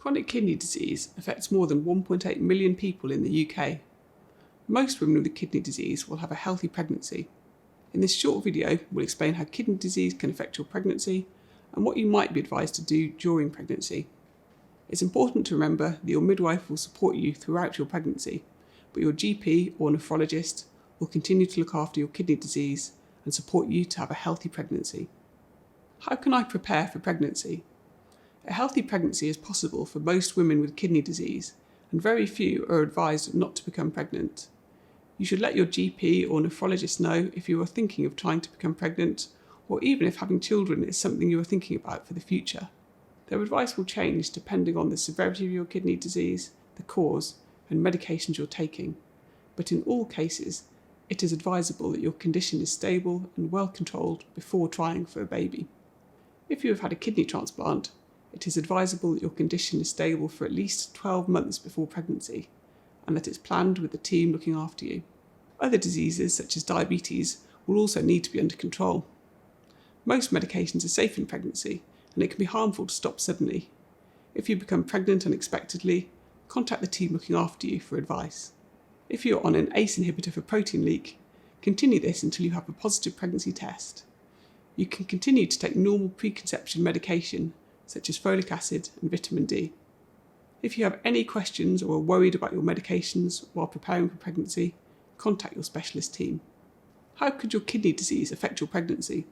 Chronic kidney disease affects more than 1.8 million people in the UK. Most women with kidney disease will have a healthy pregnancy. In this short video, we'll explain how kidney disease can affect your pregnancy and what you might be advised to do during pregnancy. It's important to remember that your midwife will support you throughout your pregnancy, but your GP or nephrologist will continue to look after your kidney disease and support you to have a healthy pregnancy. How can I prepare for pregnancy? A healthy pregnancy is possible for most women with kidney disease, and very few are advised not to become pregnant. You should let your GP or nephrologist know if you are thinking of trying to become pregnant, or even if having children is something you are thinking about for the future. Their advice will change depending on the severity of your kidney disease, the cause, and medications you're taking. But in all cases, it is advisable that your condition is stable and well controlled before trying for a baby. If you have had a kidney transplant, it is advisable that your condition is stable for at least 12 months before pregnancy, and that it's planned with the team looking after you. Other diseases, such as diabetes, will also need to be under control. Most medications are safe in pregnancy, and it can be harmful to stop suddenly. If you become pregnant unexpectedly, contact the team looking after you for advice. If you're on an ACE inhibitor for protein leak, continue this until you have a positive pregnancy test. You can continue to take normal preconception medication, such as folic acid and vitamin D. If you have any questions or are worried about your medications while preparing for pregnancy, contact your specialist team. How could your kidney disease affect your pregnancy?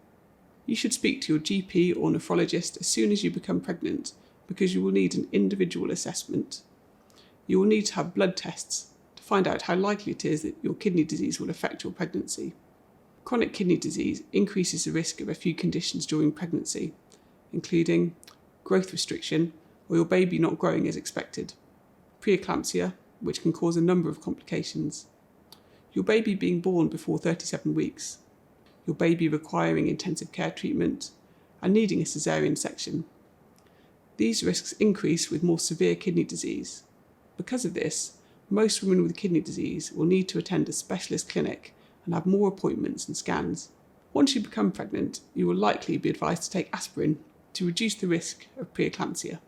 You should speak to your GP or nephrologist as soon as you become pregnant, because you will need an individual assessment. You will need to have blood tests to find out how likely it is that your kidney disease will affect your pregnancy. Chronic kidney disease increases the risk of a few conditions during pregnancy, including growth restriction, or your baby not growing as expected, preeclampsia, which can cause a number of complications, your baby being born before 37 weeks, your baby requiring intensive care treatment, and needing a caesarean section. These risks increase with more severe kidney disease. Because of this, most women with kidney disease will need to attend a specialist clinic and have more appointments and scans. Once you become pregnant, you will likely be advised to take aspirin to reduce the risk of preeclampsia.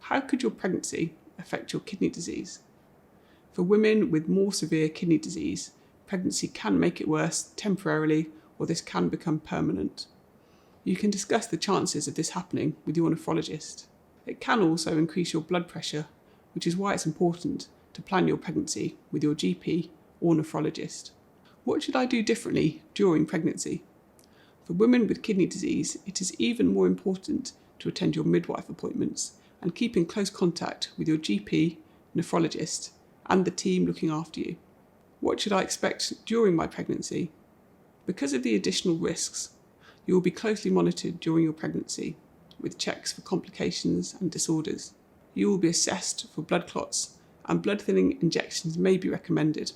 How could your pregnancy affect your kidney disease? For women with more severe kidney disease, pregnancy can make it worse temporarily, or this can become permanent. You can discuss the chances of this happening with your nephrologist. It can also increase your blood pressure, which is why it's important to plan your pregnancy with your GP or nephrologist. What should I do differently during pregnancy? For women with kidney disease, it is even more important to attend your midwife appointments and keep in close contact with your GP, nephrologist, and the team looking after you. What should I expect during my pregnancy? Because of the additional risks, you will be closely monitored during your pregnancy, with checks for complications and disorders. You will be assessed for blood clots, and blood thinning injections may be recommended.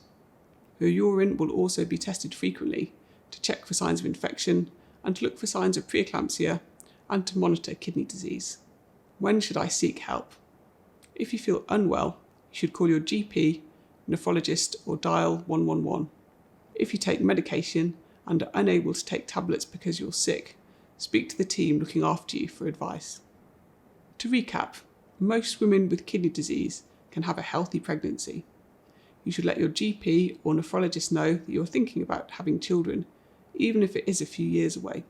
Your urine will also be tested frequently to check for signs of infection and to look for signs of preeclampsia and to monitor kidney disease. When should I seek help? If you feel unwell, you should call your GP, nephrologist, or dial 111. If you take medication and are unable to take tablets because you're sick, speak to the team looking after you for advice. To recap, most women with kidney disease can have a healthy pregnancy. You should let your GP or nephrologist know that you're thinking about having children, even if it is a few years away.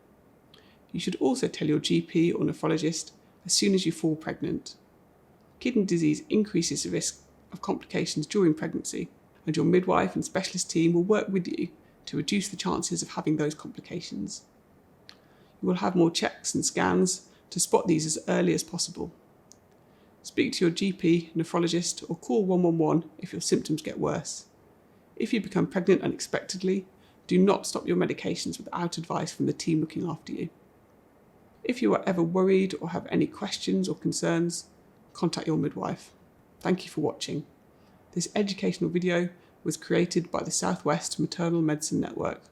You should also tell your GP or nephrologist as soon as you fall pregnant. Kidney disease increases the risk of complications during pregnancy, and your midwife and specialist team will work with you to reduce the chances of having those complications. You will have more checks and scans to spot these as early as possible. Speak to your GP, nephrologist, or call 111 if your symptoms get worse. If you become pregnant unexpectedly, do not stop your medications without advice from the team looking after you. If you are ever worried or have any questions or concerns, contact your midwife. Thank you for watching. This educational video was created by the South West Maternal Medicine Network.